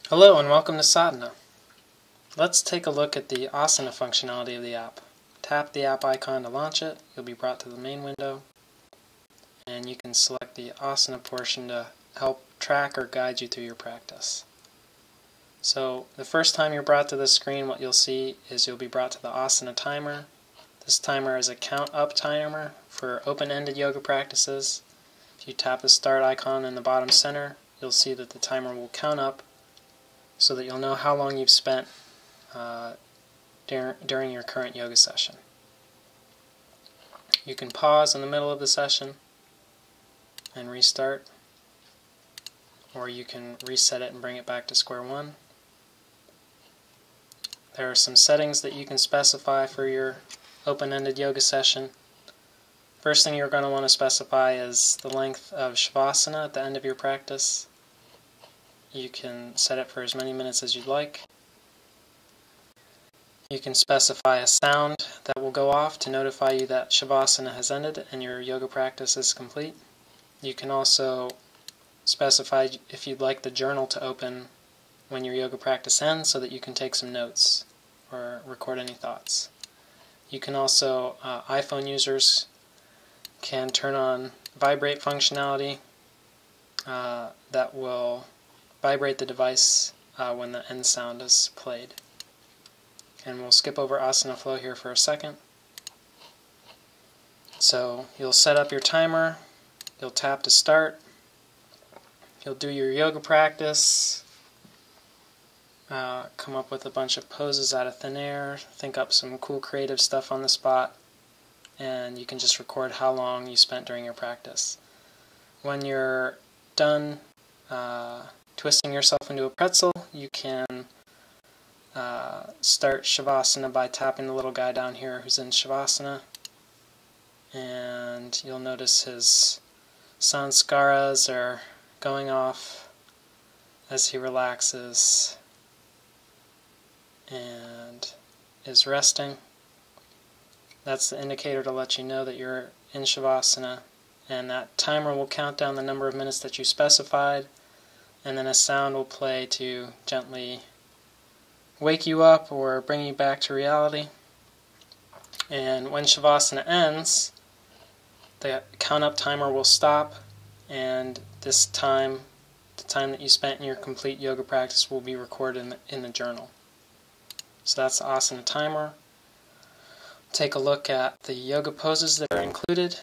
Hello and welcome to Sadhana. Let's take a look at the Asana functionality of the app. Tap the app icon to launch it. You'll be brought to the main window, and you can select the Asana portion to help track or guide you through your practice. So the first time you're brought to this screen, what you'll see is you'll be brought to the Asana timer. This timer is a count up timer for open-ended yoga practices. If you tap the start icon in the bottom center, you'll see that the timer will count up so that you'll know how long you've spent during your current yoga session. You can pause in the middle of the session and restart, or you can reset it and bring it back to square one. There are some settings that you can specify for your open-ended yoga session. First thing you're going to want to specify is the length of Shavasana at the end of your practice. You can set it for as many minutes as you'd like. You can specify a sound that will go off to notify you that Shavasana has ended and your yoga practice is complete. You can also specify if you'd like the journal to open when your yoga practice ends so that you can take some notes or record any thoughts. You can also, iPhone users can turn on vibrate functionality that will vibrate the device when the end sound is played. And we'll skip over Asana Flow here for a second. So you'll set up your timer, you'll tap to start, you'll do your yoga practice, come up with a bunch of poses out of thin air, think up some cool creative stuff on the spot, and you can just record how long you spent during your practice. When you're done twisting yourself into a pretzel, you can start Shavasana by tapping the little guy down here who's in Shavasana, and you'll notice his sanskaras are going off as he relaxes and is resting. That's the indicator to let you know that you're in Shavasana, and that timer will count down the number of minutes that you specified, and then a sound will play to gently wake you up or bring you back to reality. And when Shavasana ends, the count-up timer will stop, and this time, the time that you spent in your complete yoga practice, will be recorded in the journal. So that's the Asana timer. Take a look at the yoga poses that are included.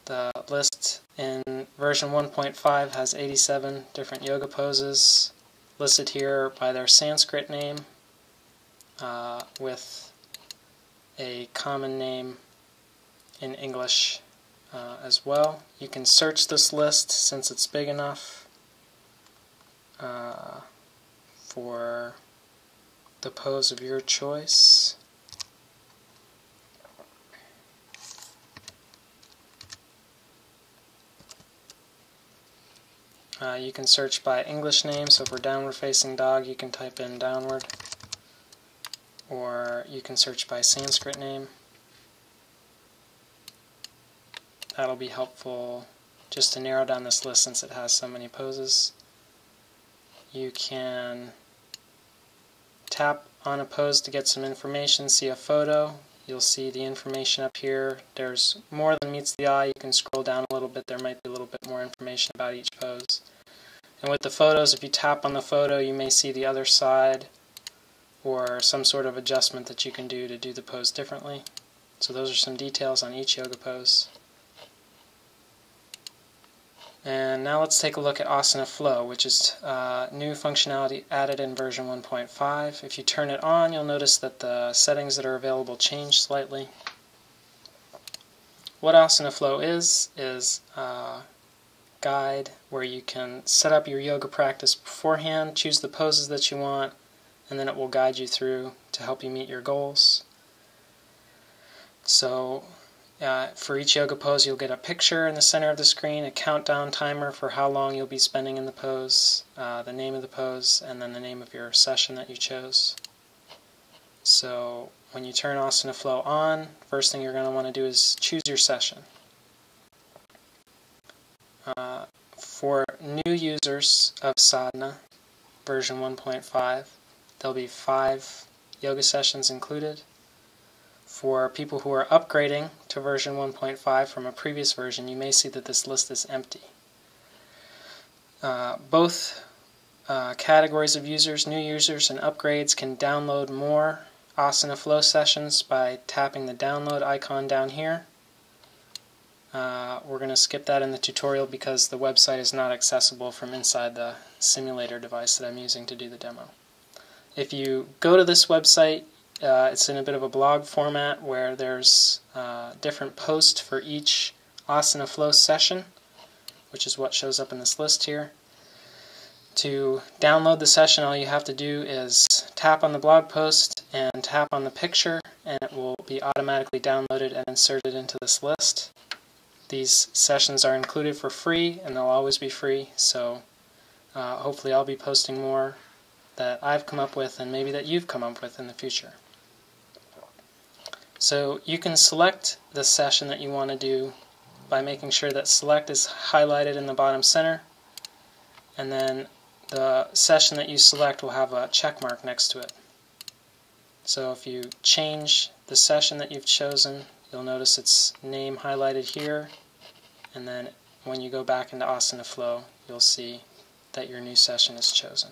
The list in version 1.5 has 87 different yoga poses listed here by their Sanskrit name with a common name in English as well. You can search this list since it's big enough for the pose of your choice. You can search by English name, so for downward facing dog you can type in downward, or you can search by Sanskrit name. That'll be helpful just to narrow down this list since it has so many poses. You can tap on a pose to get some information, see a photo. You'll see the information up here. There's more than meets the eye. You can scroll down a little bit. There might be a little bit more information about each pose. And with the photos, if you tap on the photo, you may see the other side or some sort of adjustment that you can do to do the pose differently. So those are some details on each yoga pose. And now let's take a look at Asana Flow, which is new functionality added in version 1.5. If you turn it on, you'll notice that the settings that are available change slightly. What Asana Flow is a guide where you can set up your yoga practice beforehand, choose the poses that you want, and then it will guide you through to help you meet your goals. So for each yoga pose, you'll get a picture in the center of the screen, a countdown timer for how long you'll be spending in the pose, the name of the pose, and then the name of your session that you chose. So when you turn Asana Flow on, first thing you're going to want to do is choose your session. For new users of Sadhana, version 1.5. There'll be 5 yoga sessions included. For people who are upgrading to version 1.5 from a previous version, you may see that this list is empty. Both categories of users, new users and upgrades, can download more Asana Flow sessions by tapping the download icon down here. We're going to skip that in the tutorial because the website is not accessible from inside the simulator device that I'm using to do the demo. If you go to this website, it's in a bit of a blog format where there's different posts for each Asana Flow session, which is what shows up in this list here. To download the session, all you have to do is tap on the blog post and tap on the picture, and it will be automatically downloaded and inserted into this list. These sessions are included for free, and they'll always be free, so hopefully I'll be posting more that I've come up with and maybe that you've come up with in the future. So you can select the session that you want to do by making sure that select is highlighted in the bottom center, and then the session that you select will have a check mark next to it. So if you change the session that you've chosen, you'll notice its name highlighted here, and then when you go back into Asana Flow, you'll see that your new session is chosen.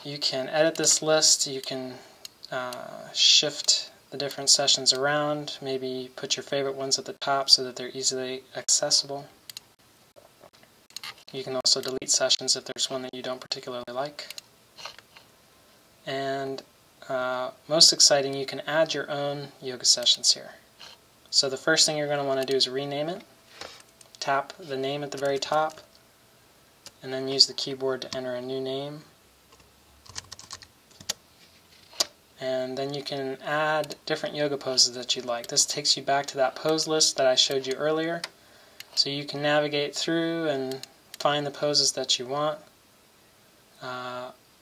You can edit this list, you can shift the different sessions around, maybe put your favorite ones at the top so that they're easily accessible. You can also delete sessions if there's one that you don't particularly like. And most exciting, you can add your own yoga sessions here. So the first thing you're going to want to do is rename it. Tap the name at the very top, and then use the keyboard to enter a new name. And then you can add different yoga poses that you'd like. This takes you back to that pose list that I showed you earlier. So you can navigate through and find the poses that you want.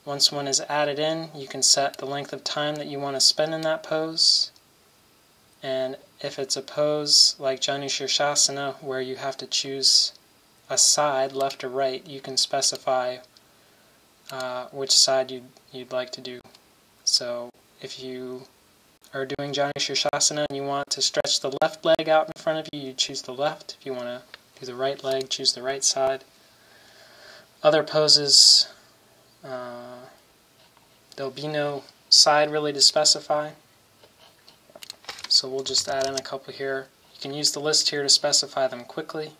Once one is added in, you can set the length of time that you want to spend in that pose. And if it's a pose like Janu Shirshasana where you have to choose a side, left or right, you can specify which side you'd like to do. So if you are doing Janu Shirshasana and you want to stretch the left leg out in front of you, you choose the left. If you want to do the right leg, choose the right side. Other poses, there'll be no side really to specify, so we'll just add in a couple here. You can use the list here to specify them quickly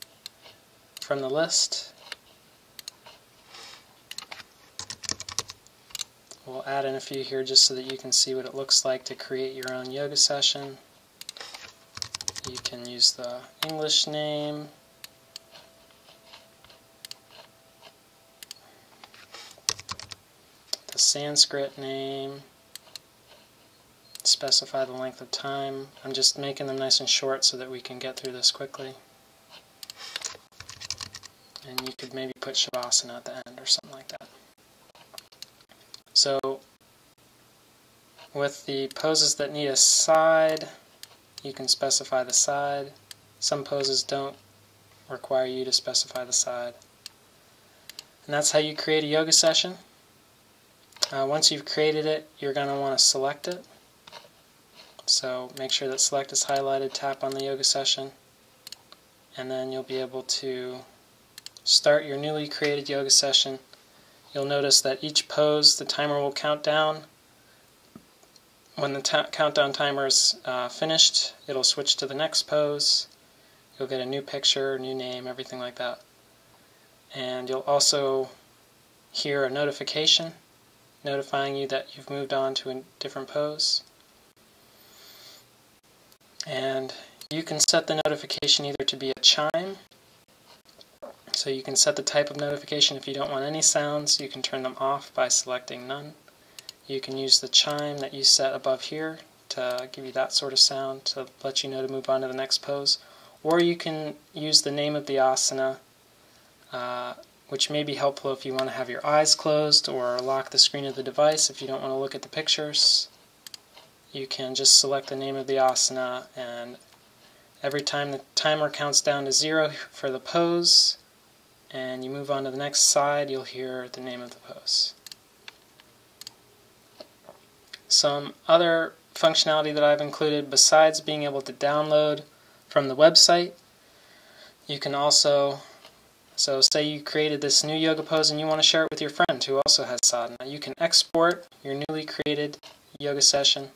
from the list. We'll add in a few here just so that you can see what it looks like to create your own yoga session. You can use the English name, the Sanskrit name, specify the length of time. I'm just making them nice and short so that we can get through this quickly. And you could maybe put Shavasana at the end or something like that. So with the poses that need a side, you can specify the side. Some poses don't require you to specify the side. And that's how you create a yoga session. Once you've created it, you're going to want to select it. So make sure that select is highlighted, tap on the yoga session, and then you'll be able to start your newly created yoga session. You'll notice that each pose, the timer will count down. When the countdown timer is finished, it'll switch to the next pose. You'll get a new picture, new name, everything like that. And you'll also hear a notification notifying you that you've moved on to a different pose. And you can set the notification either to be a chime, so you can set the type of notification. If you don't want any sounds, you can turn them off by selecting none. You can use the chime that you set above here to give you that sort of sound to let you know to move on to the next pose. Or you can use the name of the asana, which may be helpful if you want to have your eyes closed or lock the screen of the device if you don't want to look at the pictures. You can just select the name of the asana, and every time the timer counts down to 0 for the pose, and you move on to the next slide, you'll hear the name of the pose. Some other functionality that I've included besides being able to download from the website, you can also, so say you created this new yoga pose and you want to share it with your friend who also has sadhana. You can export your newly created yoga session.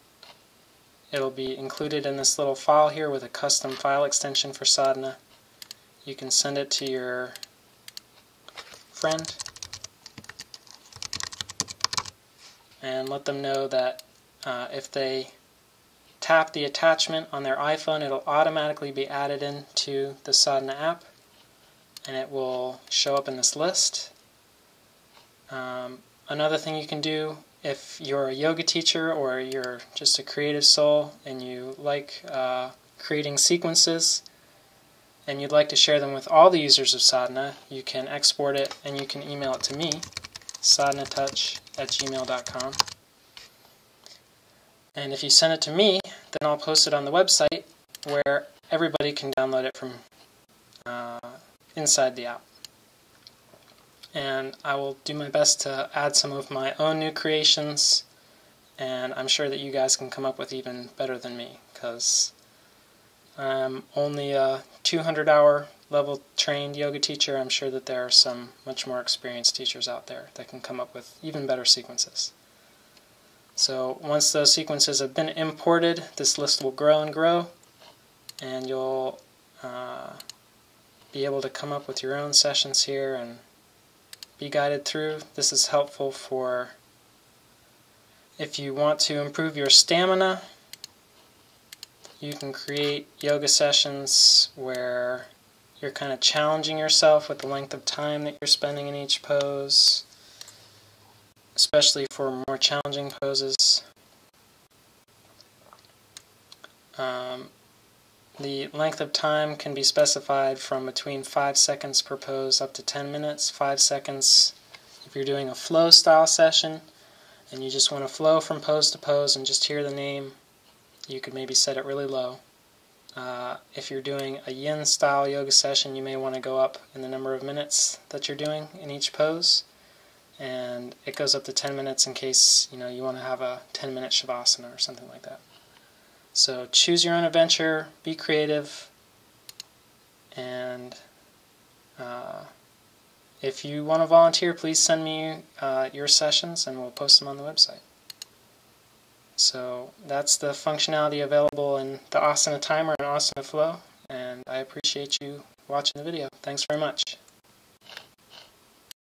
It'll be included in this little file here with a custom file extension for sadhana. You can send it to your friend and let them know that if they tap the attachment on their iPhone, it'll automatically be added into the Sadhana app, and it will show up in this list. Another thing you can do, if you're a yoga teacher or you're just a creative soul and you like creating sequences and you'd like to share them with all the users of Sadhana, you can export it and you can email it to me, sadhanatouch@gmail.com. And if you send it to me, then I'll post it on the website where everybody can download it from inside the app. And I will do my best to add some of my own new creations, and I'm sure that you guys can come up with even better than me, because I'm only a 200-hour level trained yoga teacher. I'm sure that there are some much more experienced teachers out there that can come up with even better sequences. So once those sequences have been imported, this list will grow and grow, and you'll be able to come up with your own sessions here and be guided through. This is helpful for if you want to improve your stamina. You can create yoga sessions where you're kind of challenging yourself with the length of time that you're spending in each pose, especially for more challenging poses. The length of time can be specified from between 5 seconds per pose up to 10 minutes. 5 seconds if you're doing a flow style session and you just want to flow from pose to pose and just hear the name, you could maybe set it really low. If you're doing a yin style yoga session, you may want to go up in the number of minutes that you're doing in each pose, and it goes up to 10 minutes in case you want to have a 10-minute shavasana or something like that. So choose your own adventure, be creative, and if you want to volunteer, please send me your sessions and we'll post them on the website. So that's the functionality available in the Asana Timer and Asana Flow, and I appreciate you watching the video. Thanks very much.